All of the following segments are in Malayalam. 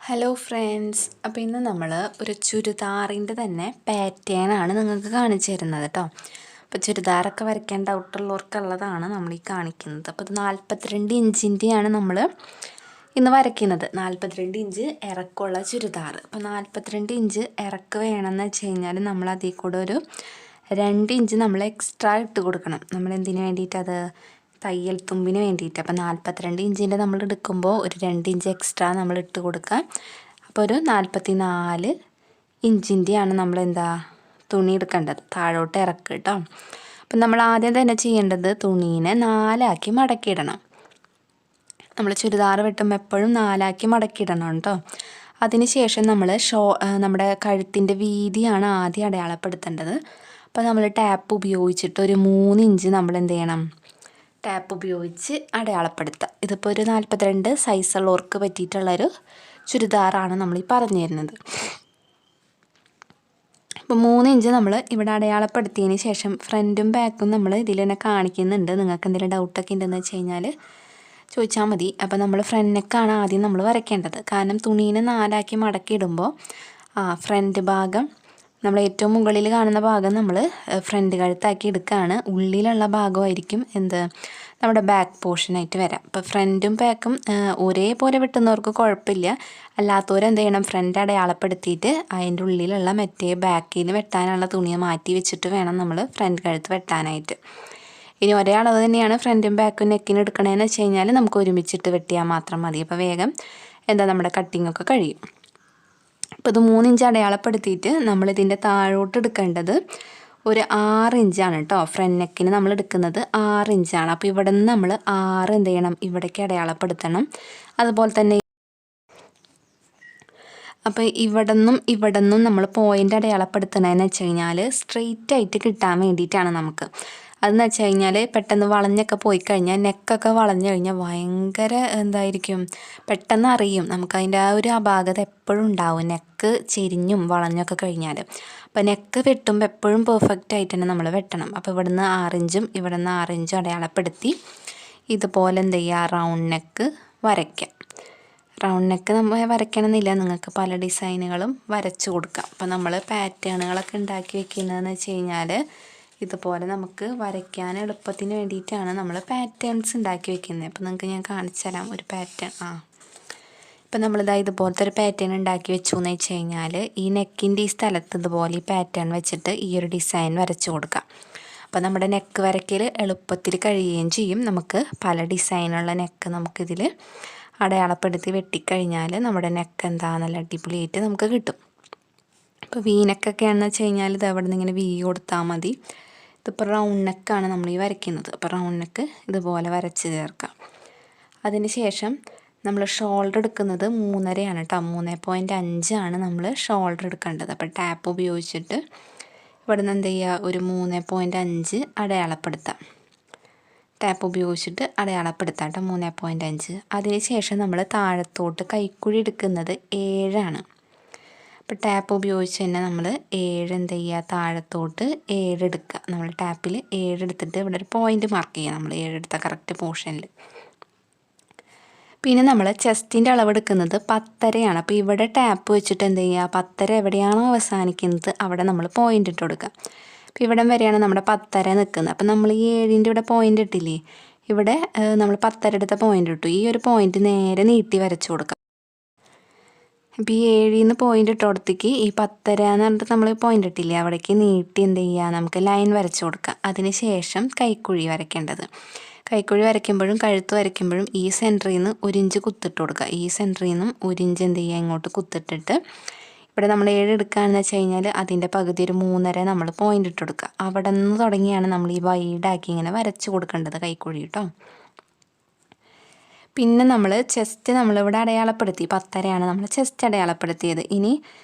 ഹലോ ഫ്രണ്ട്സ്, അപ്പോൾ ഇന്ന് നമ്മൾ ഒരു ചുരിദാറിൻ്റെ തന്നെ പാറ്റേണാണ് നിങ്ങൾക്ക് കാണിച്ചു തരുന്നത് കേട്ടോ. അപ്പോൾ ചുരിദാറൊക്കെ വരയ്ക്കാൻ ഡൗട്ടുള്ളവർക്കുള്ളതാണ് നമ്മൾ ഈ കാണിക്കുന്നത്. അപ്പോൾ ഇത് 42 ഇഞ്ചിൻ്റെയാണ് നമ്മൾ ഇന്ന് വരയ്ക്കുന്നത്. 42 ഇഞ്ച് ഇറക്കമുള്ള ചുരിദാർ. അപ്പോൾ 42 ഇഞ്ച് ഇറക്ക് വേണമെന്ന് വെച്ച് കഴിഞ്ഞാൽ നമ്മൾ അതിൽ കൂടെ ഒരു 2 ഇഞ്ച് നമ്മൾ എക്സ്ട്രാ ഇട്ട് കൊടുക്കണം. നമ്മൾ എന്തിനു വേണ്ടിയിട്ടത്? തയ്യൽ തുമ്പിന് വേണ്ടിയിട്ട്. അപ്പോൾ 42 ഇഞ്ചിൻ്റെ നമ്മൾ എടുക്കുമ്പോൾ ഒരു 2 ഇഞ്ച് എക്സ്ട്രാ നമ്മൾ ഇട്ട് കൊടുക്കാം. അപ്പോൾ ഒരു 44 ഇഞ്ചിൻ്റെയാണ് നമ്മൾ തുണി എടുക്കേണ്ടത്. താഴോട്ട് ഇറക്കുക കേട്ടോ. അപ്പം നമ്മൾ ആദ്യം തന്നെ ചെയ്യേണ്ടത് തുണീനെ 4ആക്കി മടക്കിയിടണം. നമ്മൾ ചുരിദാർ വെട്ടുമ്പോൾ എപ്പോഴും 4ആക്കി മടക്കിയിടണം കേട്ടോ. അതിന് ശേഷം നമ്മൾ നമ്മുടെ കഴുത്തിൻ്റെ വീതിയാണ് ആദ്യം അടയാളപ്പെടുത്തേണ്ടത്. അപ്പോൾ നമ്മൾ ടാപ്പ് ഉപയോഗിച്ചിട്ട് ഒരു 3 ഇഞ്ച് നമ്മൾ എന്ത് ചെയ്യണം? ടാപ്പ് ഉപയോഗിച്ച് അടയാളപ്പെടുത്തുക. ഇതിപ്പോൾ ഒരു 42 സൈസുള്ളവർക്ക് പറ്റിയിട്ടുള്ളൊരു ചുരിദാറാണ് നമ്മൾ ഈ പറഞ്ഞു തരുന്നത്. അപ്പോൾ 3 ഇഞ്ച് നമ്മൾ ഇവിടെ അടയാളപ്പെടുത്തിയതിന് ശേഷം ഫ്രണ്ടും ബാക്കും നമ്മൾ ഇതിൽ തന്നെ കാണിക്കുന്നുണ്ട്. നിങ്ങൾക്ക് എന്തെങ്കിലും ഡൗട്ടൊക്കെ ഉണ്ടെന്ന് വെച്ച് കഴിഞ്ഞാൽ ചോദിച്ചാൽ മതി. അപ്പോൾ നമ്മൾ ഫ്രണ്ട് നെക്കാണ് ആദ്യം നമ്മൾ വരയ്ക്കേണ്ടത്. കാരണം തുണീനെ 4ആക്കി മടക്കിയിടുമ്പോൾ ഫ്രണ്ട് ഭാഗം നമ്മൾ ഏറ്റവും മുകളിൽ കാണുന്ന ഭാഗം നമ്മൾ ഫ്രണ്ട് കഴുത്താക്കി എടുക്കുകയാണ്. ഉള്ളിലുള്ള ഭാഗമായിരിക്കും നമ്മുടെ ബാക്ക് പോർഷനായിട്ട് വരാം. അപ്പോൾ ഫ്രണ്ടും ബാക്കും ഒരേപോലെ വെട്ടുന്നവർക്ക് കുഴപ്പമില്ല. അല്ലാത്തവരെന്ത് ചെയ്യണം? ഫ്രണ്ട് അടയാളപ്പെടുത്തിയിട്ട് അതിൻ്റെ ഉള്ളിലുള്ള മറ്റേ ബാക്കിൽ വെട്ടാനുള്ള തുണിയെ മാറ്റി വെച്ചിട്ട് വേണം നമ്മൾ ഫ്രണ്ട് കഴുത്ത് വെട്ടാനായിട്ട്. ഇനി ഒരേ അളവ് തന്നെയാണ് ഫ്രണ്ടും ബാക്കും നെക്കിന് എടുക്കണതെന്ന് വെച്ച് കഴിഞ്ഞാൽ നമുക്ക് ഒരുമിച്ചിട്ട് വെട്ടിയാൽ മാത്രം മതി. അപ്പോൾ വേഗം നമ്മുടെ കട്ടിങ്ങൊക്കെ കഴിയും. അപ്പോൾ ഇത് 3 ഇഞ്ച് അടയാളപ്പെടുത്തിയിട്ട് നമ്മളിതിൻ്റെ താഴോട്ട് എടുക്കേണ്ടത് ഒരു 6 ഇഞ്ചാണ് കേട്ടോ. ഫ്രണ്ട് നെക്കിന് നമ്മൾ എടുക്കുന്നത് 6 ഇഞ്ചാണ്. അപ്പോൾ ഇവിടെ നിന്ന് നമ്മൾ 6 എന്ത് ചെയ്യണം? ഇവിടേക്ക് അടയാളപ്പെടുത്തണം. അതുപോലെ തന്നെ അപ്പോൾ ഇവിടെ നിന്നും നമ്മൾ പോയിൻ്റ് അടയാളപ്പെടുത്തണമെന്ന് വെച്ച് കഴിഞ്ഞാൽ സ്ട്രെയിറ്റ് ആയിട്ട് കിട്ടാൻ വേണ്ടിയിട്ടാണ് നമുക്ക്. അതെന്ന് വെച്ച് കഴിഞ്ഞാൽ പെട്ടെന്ന് വളഞ്ഞൊക്കെ പോയി കഴിഞ്ഞാൽ നെക്കൊക്കെ വളഞ്ഞു കഴിഞ്ഞാൽ ഭയങ്കര പെട്ടെന്ന് അറിയും നമുക്കതിൻ്റെ ആ ഒരു അപാകത എപ്പോഴും ഉണ്ടാവും. നെക്ക് ചെരിഞ്ഞും വളഞ്ഞൊക്കെ കഴിഞ്ഞാൽ. അപ്പോൾ നെക്ക് വെട്ടുമ്പോൾ എപ്പോഴും പെർഫെക്റ്റ് ആയിട്ട് തന്നെ നമ്മൾ വെട്ടണം. അപ്പോൾ ഇവിടെ നിന്ന് 6 ഇഞ്ചും ഇവിടെ നിന്ന് 6 ഇഞ്ചും അടയാളപ്പെടുത്തി ഇതുപോലെ റൗണ്ട് നെക്ക് വരയ്ക്കാം. റൗണ്ട് നെക്ക് നമ്മൾ വരയ്ക്കണമെന്നില്ല, നിങ്ങൾക്ക് പല ഡിസൈനുകളും വരച്ചു കൊടുക്കാം. അപ്പോൾ നമ്മൾ പാറ്റേണുകളൊക്കെ ഉണ്ടാക്കി വെക്കുന്നതെന്ന് വെച്ച് കഴിഞ്ഞാൽ ഇതുപോലെ നമുക്ക് വരയ്ക്കാൻ എളുപ്പത്തിന് വേണ്ടിയിട്ടാണ് നമ്മൾ പാറ്റേൺസ് ഉണ്ടാക്കി വെക്കുന്നത്. അപ്പോൾ നിങ്ങൾക്ക് ഞാൻ കാണിച്ചു തരാം ഒരു പാറ്റേൺ. ഇപ്പം ഇതുപോലത്തെ ഒരു പാറ്റേൺ ഉണ്ടാക്കി വെച്ചു എന്ന് വെച്ച് കഴിഞ്ഞാൽ ഈ നെക്കിൻ്റെ ഈ സ്ഥലത്ത് ഇതുപോലെ ഈ പാറ്റേൺ വെച്ചിട്ട് ഈ ഒരു ഡിസൈൻ വരച്ചു കൊടുക്കാം. അപ്പോൾ നമ്മുടെ നെക്ക് വരയ്ക്കൽ എളുപ്പത്തിൽ കഴിയുകയും ചെയ്യും. നമുക്ക് പല ഡിസൈനുള്ള നെക്ക് നമുക്കിതിൽ അടയാളപ്പെടുത്തി വെട്ടിക്കഴിഞ്ഞാൽ നമ്മുടെ നെക്ക് നല്ല അടിപൊളിയായിട്ട് നമുക്ക് കിട്ടും. ഇപ്പോൾ വീനെക്കൊക്കെയാണെന്ന് വെച്ച് കഴിഞ്ഞാൽ ഇത് അവിടെ നിന്ന് ഇങ്ങനെ വീ കൊടുത്താൽ മതി. ഇതിപ്പോൾ റൗണ്ട് നെക്കാണ് നമ്മൾ ഈ വരയ്ക്കുന്നത്. അപ്പോൾ റൗണ്ട് നെക്ക് ഇതുപോലെ വരച്ച് ചേർക്കാം. അതിന് ശേഷം നമ്മൾ ഷോൾഡർ എടുക്കുന്നത് 3.5 കേട്ടോ. 3.5 ആണ് നമ്മൾ ഷോൾഡർ എടുക്കേണ്ടത്. അപ്പോൾ ടാപ്പ് ഉപയോഗിച്ചിട്ട് ഇവിടെ നിന്ന് ഒരു 3.5 അടയാളപ്പെടുത്താം. ടാപ്പ് ഉപയോഗിച്ചിട്ട് അടയാളപ്പെടുത്താം കേട്ടോ, 3.5. അതിന് ശേഷം നമ്മൾ താഴത്തോട്ട് കൈക്കുഴി എടുക്കുന്നത് 7 ആണ്. അപ്പോൾ ടാപ്പ് ഉപയോഗിച്ച് തന്നെ നമ്മൾ 7 താഴത്തോട്ട് 7 എടുക്കുക. നമ്മൾ ടാപ്പിൽ 7 എടുത്തിട്ട് ഇവിടെ ഒരു പോയിൻ്റ് മാർക്ക് ചെയ്യുക. നമ്മൾ 7 എടുത്ത കറക്റ്റ് പോർഷനിൽ. പിന്നെ നമ്മൾ ചെസ്റ്റിൻ്റെ അളവെടുക്കുന്നത് 10.5 അപ്പോൾ ഇവിടെ ടാപ്പ് വെച്ചിട്ട് 10.5 എവിടെയാണോ അവസാനിക്കുന്നത് അവിടെ നമ്മൾ പോയിൻ്റ് ഇട്ട് കൊടുക്കുക. അപ്പോൾ ഇവിടം വരെയാണ് നമ്മുടെ 10.5 നിൽക്കുന്നത്. അപ്പോൾ നമ്മൾ ഈ 7ൻ്റെ ഇവിടെ പോയിൻ്റ് ഇട്ടില്ലേ, ഇവിടെ നമ്മൾ 10.5 എടുത്ത പോയിൻ്റ് ഇട്ടു. ഈ ഒരു പോയിൻ്റ് നേരെ നീട്ടി വരച്ചു കൊടുക്കുക. അപ്പോൾ ഈ 7ൽ നിന്ന് പോയിൻ്റ് ഇട്ടോടത്തേക്ക് ഈ 10.5 എന്ന് പറഞ്ഞിട്ട് നമ്മൾ പോയിൻ്റ് ഇട്ടില്ലേ, അവിടേക്ക് നീട്ടി നമുക്ക് ലൈൻ വരച്ചു കൊടുക്കാം. അതിന് ശേഷം കൈക്കുഴി വരയ്ക്കേണ്ടത്. കൈക്കുഴി വരയ്ക്കുമ്പോഴും കഴുത്ത് വരയ്ക്കുമ്പോഴും ഈ സെൻറ്ററിൽ നിന്ന് 1 ഇഞ്ച് കുത്തിട്ട് കൊടുക്കുക. ഈ സെൻറ്ററിൽ നിന്നും 1 ഇഞ്ച് ഇങ്ങോട്ട് കുത്തിട്ടിട്ട് ഇവിടെ നമ്മൾ 7 എടുക്കുകയാണെന്ന് വെച്ച് കഴിഞ്ഞാൽ അതിൻ്റെ പകുതി ഒരു 3.5 നമ്മൾ പോയിൻ്റ് ഇട്ട് കൊടുക്കുക. അവിടെ നിന്ന് തുടങ്ങിയാണ് നമ്മൾ ഈ വൈഡാക്കി ഇങ്ങനെ വരച്ച് കൊടുക്കേണ്ടത് കൈക്കുഴി കേട്ടോ. പിന്നെ നമ്മൾ ചെസ്റ്റ് നമ്മളിവിടെ അടയാളപ്പെടുത്തി 10.5 നമ്മൾ ചെസ്റ്റ് അടയാളപ്പെടുത്തിയത്. ഇനി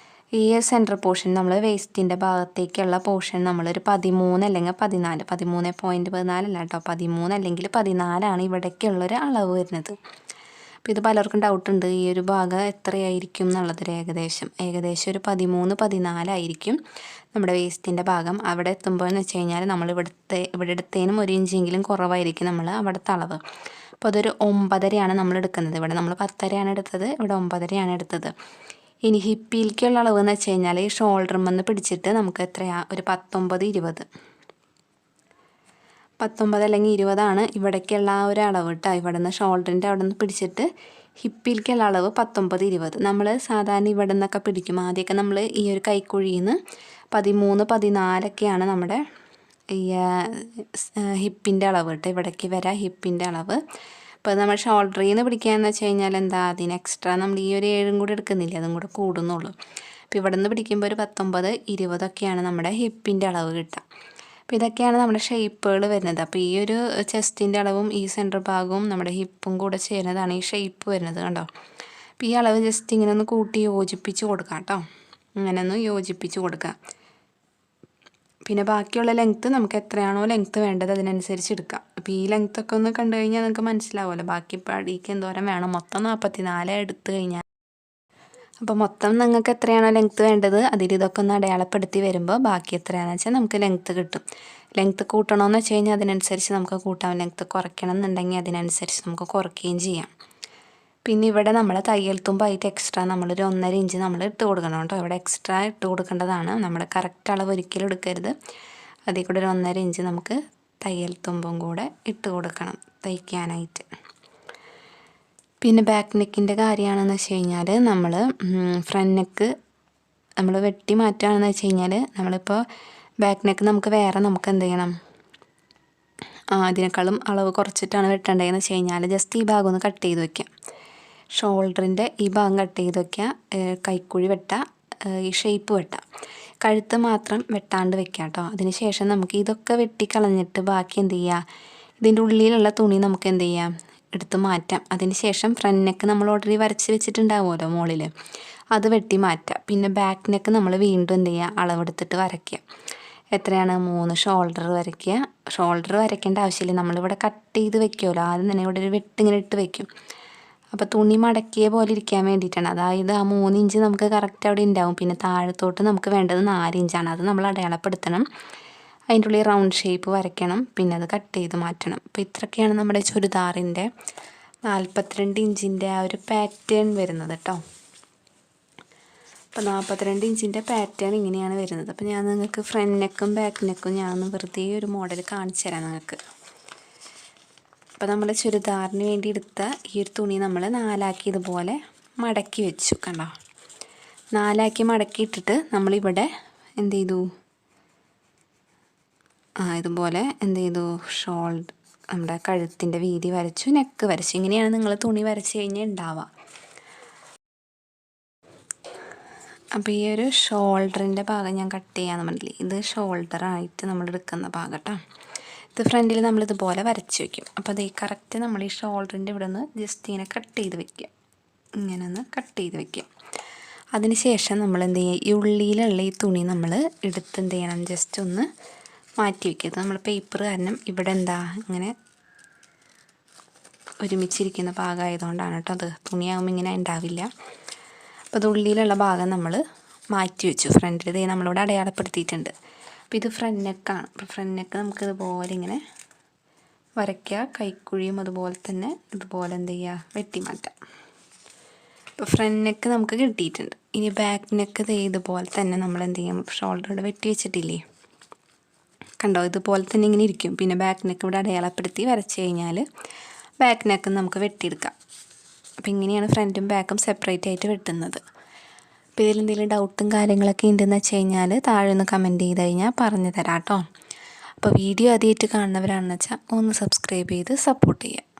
ഈ സെൻറ്റർ പോർഷൻ നമ്മൾ വേസ്റ്റിൻ്റെ ഭാഗത്തേക്കുള്ള പോർഷൻ നമ്മളൊരു 13 അല്ലെങ്കിൽ 14, 13.14 അല്ല കേട്ടോ, 13 അല്ലെങ്കിൽ 14 ഇവിടേക്കുള്ളൊരു അളവ് വരുന്നത്. അപ്പോൾ ഇത് പലർക്കും ഡൗട്ടുണ്ട്, ഈ ഒരു ഭാഗം എത്രയായിരിക്കും എന്നുള്ളത്. ഏകദേശം ഒരു 13-14 ആയിരിക്കും നമ്മുടെ വേസ്റ്റിൻ്റെ ഭാഗം. അവിടെ എത്തുമ്പോൾ എന്ന് വെച്ച് കഴിഞ്ഞാൽ നമ്മൾ ഇവിടെ എടുത്തതിനും 1 ഇഞ്ചെങ്കിലും കുറവായിരിക്കും നമ്മൾ അവിടുത്തെ അളവ്. അപ്പോൾ അതൊരു 9.5 നമ്മൾ എടുക്കുന്നത്. ഇവിടെ നമ്മൾ 10.5 എടുത്തത്, ഇവിടെ 9.5 എടുത്തത്. ഇനി ഹിപ്പിലേക്കുള്ള അളവ് എന്ന് വെച്ച് കഴിഞ്ഞാൽ ഈ ഷോൾഡറുമെന്ന് പിടിച്ചിട്ട് നമുക്ക് എത്രയാണ്, ഒരു 19, 20, 19 അല്ലെങ്കിൽ 20 ഇവിടേക്കുള്ള ആ ഒരു അളവ് കേട്ടോ. ഇവിടെ നിന്ന് ഷോൾഡറിൻ്റെ അവിടെ നിന്ന് പിടിച്ചിട്ട് ഹിപ്പിലേക്കുള്ള അളവ് 19, 20. നമ്മൾ സാധാരണ ഇവിടെ നിന്നൊക്കെ പിടിക്കും. ആദ്യമൊക്കെ നമ്മൾ ഈ ഒരു കൈക്കുഴിയിൽ നിന്ന് 13, 14 നമ്മുടെ ഈ ഹിപ്പിൻ്റെ അളവ് കേട്ടോ. ഇവിടേക്ക് വരാം ഹിപ്പിൻ്റെ അളവ്. അപ്പോൾ നമ്മൾ ഷോൾഡറിൽ നിന്ന് പിടിക്കുകയെന്ന് വെച്ച് കഴിഞ്ഞാൽ എന്താ, അതിന് എക്സ്ട്രാ നമ്മൾ ഈ ഒരു 7 കൂടി എടുക്കുന്നില്ല, അതും കൂടെ കൂടുന്നുള്ളൂ. അപ്പോൾ ഇവിടെ നിന്ന് പിടിക്കുമ്പോൾ ഒരു 19, 20 നമ്മുടെ ഹിപ്പിൻ്റെ അളവ് കിട്ടുക. അപ്പോൾ ഇതൊക്കെയാണ് നമ്മുടെ ഷേപ്പുകൾ വരുന്നത്. അപ്പോൾ ഈ ഒരു ചെസ്റ്റിൻ്റെ അളവും ഈ സെൻറ്റർ ഭാഗവും നമ്മുടെ ഹിപ്പും കൂടെ ചേരുന്നതാണ് ഈ ഷേപ്പ് വരുന്നത്, കണ്ടോ. അപ്പോൾ ഈ അളവ് ജസ്റ്റ് ഇങ്ങനെ ഒന്ന് കൂട്ടി യോജിപ്പിച്ച് കൊടുക്കാം കേട്ടോ. ഇങ്ങനെ ഒന്ന് യോജിപ്പിച്ച് കൊടുക്കുക. പിന്നെ ബാക്കിയുള്ള ലെങ്ത്ത് നമുക്ക് എത്രയാണോ ലെങ്ത്ത് വേണ്ടത് അതിനനുസരിച്ച് എടുക്കാം. അപ്പോൾ ഈ ലെങ്ത്തൊക്കെ ഒന്ന് കണ്ടു കഴിഞ്ഞാൽ നിങ്ങൾക്ക് മനസ്സിലാവുമല്ലോ ബാക്കി പടിക്ക് എന്തോരം വേണം. മൊത്തം 44 എടുത്തു കഴിഞ്ഞാൽ, അപ്പോൾ മൊത്തം നിങ്ങൾക്ക് എത്രയാണോ ലെങ്ത്ത് വേണ്ടത് അതിൽ ഇതൊക്കെ ഒന്ന് അടയാളപ്പെടുത്തി വരുമ്പോൾ ബാക്കി എത്രയാണെന്ന് വെച്ചാൽ നമുക്ക് ലെങ്ത്ത് കിട്ടും. ലെങ്ത്ത് കൂട്ടണമെന്ന് വെച്ച് കഴിഞ്ഞാൽ അതിനനുസരിച്ച് നമുക്ക് കൂട്ടാം. ലെങ്ത്ത് കുറയ്ക്കണം എന്നുണ്ടെങ്കിൽ അതിനനുസരിച്ച് നമുക്ക് കുറയ്ക്കുകയും ചെയ്യാം. പിന്നെ ഇവിടെ നമ്മൾ തയ്യൽ തുമ്പായിട്ട് എക്സ്ട്രാ നമ്മളൊരു 1.5 ഇഞ്ച് നമ്മൾ ഇട്ട് കൊടുക്കണം കേട്ടോ. ഇവിടെ എക്സ്ട്രാ ഇട്ട് കൊടുക്കേണ്ടതാണ്. നമ്മുടെ കറക്റ്റ് അളവ് ഒരിക്കലും എടുക്കരുത്. അതിൽ കൂടെ ഒരു 1.5 ഇഞ്ച് നമുക്ക് തയ്യൽ തുമ്പും കൂടെ ഇട്ട് കൊടുക്കണം തയ്ക്കാനായിട്ട്. പിന്നെ ബാക്ക് നെക്കിൻ്റെ കാര്യമാണെന്ന് വെച്ച് കഴിഞ്ഞാൽ നമ്മൾ ഫ്രണ്ട് നെക്ക് നമ്മൾ വെട്ടി മാറ്റുകയാണെന്ന് വെച്ച് കഴിഞ്ഞാൽ നമ്മളിപ്പോൾ ബാക്ക് നെക്ക് നമുക്ക് വേറെ നമുക്ക് എന്ത് ചെയ്യണം, അതിനേക്കാളും അളവ് കുറച്ചിട്ടാണ് വെട്ടേണ്ടതെന്ന് വെച്ച് കഴിഞ്ഞാൽ ജസ്റ്റ് ഈ ഭാഗം ഒന്ന് കട്ട് ചെയ്ത് വയ്ക്കാം. ഷോൾഡറിൻ്റെ ഈ ഭാഗം കട്ട് ചെയ്ത് വയ്ക്കുക. കൈക്കുഴി വെട്ടുക, ഈ ഷേപ്പ് വെട്ടുക. കഴുത്ത് മാത്രം വെട്ടാണ്ട് വെക്കുക കേട്ടോ. അതിന് ശേഷം നമുക്ക് ഇതൊക്കെ വെട്ടിക്കളഞ്ഞിട്ട് ബാക്കി എന്ത് ചെയ്യുക, ഇതിൻ്റെ ഉള്ളിലുള്ള തുണി നമുക്ക് എന്ത് ചെയ്യാം, എടുത്ത് മാറ്റാം. അതിന് ശേഷം ഫ്രണ്ട് നെക്ക് നമ്മൾ ഓൾറെഡി വരച്ച് വെച്ചിട്ടുണ്ടാവുമല്ലോ മുകളിൽ, അത് വെട്ടി മാറ്റുക. പിന്നെ ബാക്ക് നെക്ക് നമ്മൾ വീണ്ടും എന്ത് ചെയ്യുക, അളവെടുത്തിട്ട് വരയ്ക്കുക. എത്രയാണ്, 3 ഷോൾഡർ വരയ്ക്കുക. ഷോൾഡർ വരയ്ക്കേണ്ട ആവശ്യമില്ല, നമ്മളിവിടെ കട്ട് ചെയ്ത് വെക്കുമല്ലോ. ആദ്യം തന്നെ ഇവിടെ ഒരു വെട്ടിങ്ങനെ ഇട്ട് വെക്കും. അപ്പോൾ തുണി മടക്കിയ പോലെ ഇരിക്കാൻ വേണ്ടിയിട്ടാണ്. അതായത് ആ 3 ഇഞ്ച് നമുക്ക് കറക്റ്റ് അവിടെ ഉണ്ടാവും. പിന്നെ താഴത്തോട്ട് നമുക്ക് വേണ്ടത് 4 ഇഞ്ചാണ്. അത് നമ്മൾ അടയാളപ്പെടുത്തണം. അതിൻ്റെ ഉള്ളിൽ റൗണ്ട് ഷേപ്പ് വരയ്ക്കണം. പിന്നെ അത് കട്ട് ചെയ്ത് മാറ്റണം. അപ്പോൾ ഇത്രയൊക്കെയാണ് നമ്മുടെ ചുരിദാറിൻ്റെ 42 ഇഞ്ചിൻ്റെ ആ ഒരു പാറ്റേൺ വരുന്നത് കേട്ടോ. അപ്പോൾ 42 ഇഞ്ചിൻ്റെ പാറ്റേൺ ഇങ്ങനെയാണ് വരുന്നത്. അപ്പോൾ ഞാൻ നിങ്ങൾക്ക് ഫ്രണ്ട് നെക്കും ബാക്ക് നെക്കും ഞാനൊന്ന് വെറുതെ ഒരു മോഡൽ കാണിച്ചു തരാം നിങ്ങൾക്ക്. അപ്പോൾ നമ്മൾ ചുരിദാറിന് വേണ്ടി എടുത്ത ഈ ഒരു തുണി നമ്മൾ 4 ഇതുപോലെ മടക്കി വെച്ചു, കണ്ടോ. 4 മടക്കി ഇട്ടിട്ട് നമ്മളിവിടെ എന്ത് ചെയ്തു, ഇതുപോലെ എന്ത് ചെയ്തു, നമ്മുടെ കഴുത്തിൻ്റെ വീതി വരച്ചു, നെക്ക് വരച്ചു. ഇങ്ങനെയാണ് നിങ്ങൾ തുണി വരച്ച് കഴിഞ്ഞാൽ ഉണ്ടാവുക. അപ്പോൾ ഈ ഒരു ഷോൾഡറിൻ്റെ ഭാഗം ഞാൻ കട്ട് ചെയ്യാമെന്ന് പറഞ്ഞില്ലേ, ഇത് ഷോൾഡറായിട്ട് നമ്മൾ എടുക്കുന്ന ഭാഗം കേട്ടോ. ഇത് ഫ്രണ്ടിൽ നമ്മളിതുപോലെ വരച്ച് വയ്ക്കും. അപ്പോൾ അത് കറക്റ്റ് നമ്മൾ ഈ ഷോൾഡറിൻ്റെ ഇവിടെ നിന്ന് ജസ്റ്റ് ഇങ്ങനെ കട്ട് ചെയ്ത് വയ്ക്കുക. ഇങ്ങനെ ഒന്ന് കട്ട് ചെയ്ത് വയ്ക്കുക. അതിന് ശേഷം നമ്മൾ എന്ത് ചെയ്യുക, ഈ ഉള്ളിലുള്ള ഈ തുണി നമ്മൾ എടുത്ത് എന്ത് ചെയ്യണം, ജസ്റ്റ് ഒന്ന് മാറ്റി വയ്ക്കുക. നമ്മൾ പേപ്പർ കാരണം ഇവിടെ എന്താ ഇങ്ങനെ ഒരുമിച്ചിരിക്കുന്ന ഭാഗമായതുകൊണ്ടാണ് കേട്ടോ. അത് തുണിയാകുമ്പോൾ ഇങ്ങനെ ഉണ്ടാവില്ല. അപ്പോൾ അത് ഉള്ളിലുള്ള ഭാഗം നമ്മൾ മാറ്റി വെച്ചു. ഫ്രണ്ടിൽ ഇതേ നമ്മളിവിടെ അടയാളപ്പെടുത്തിയിട്ടുണ്ട്. അപ്പോൾ ഇത് ഫ്രണ്ട് നെക്കാണ്. അപ്പോൾ ഫ്രണ്ട് നെക്ക് നമുക്ക് ഇതുപോലെ ഇങ്ങനെ വരയ്ക്കുക. കൈക്കുഴിയും അതുപോലെ തന്നെ ഇതുപോലെ എന്ത് ചെയ്യുക, വെട്ടി മാറ്റാം. അപ്പോൾ ഫ്രണ്ട് നെക്ക് നമുക്ക് കിട്ടിയിട്ടുണ്ട്. ഇനി ബാക്ക് നെക്ക് ഇതുപോലെ തന്നെ നമ്മൾ എന്ത് ചെയ്യും, ഷോൾഡർ വെട്ടി വെച്ചിട്ടില്ലേ, കണ്ടോ, ഇതുപോലെ തന്നെ ഇങ്ങനെ ഇരിക്കും. പിന്നെ ബാക്ക് നെക്ക് ഇവിടെ അടയാളപ്പെടുത്തി വരച്ച് കഴിഞ്ഞാൽ ബാക്ക് നെക്ക് നമുക്ക് വെട്ടിയെടുക്കാം. അപ്പോൾ ഇങ്ങനെയാണ് ഫ്രണ്ടും ബാക്കും സെപ്പറേറ്റ് ആയിട്ട് വെട്ടുന്നത്. അപ്പോൾ ഇതിലെന്തെങ്കിലും ഡൗട്ടും കാര്യങ്ങളൊക്കെ ഉണ്ടെന്ന് വെച്ച് കഴിഞ്ഞാൽ താഴെ ഒന്ന് കമൻറ്റ് ചെയ്ത് കഴിഞ്ഞാൽ പറഞ്ഞു തരാം കേട്ടോ. അപ്പോൾ വീഡിയോ ആദ്യമായിട്ട് കാണുന്നവരാണെന്ന് വെച്ചാൽ ഒന്ന് സബ്സ്ക്രൈബ് ചെയ്ത് സപ്പോർട്ട് ചെയ്യുക.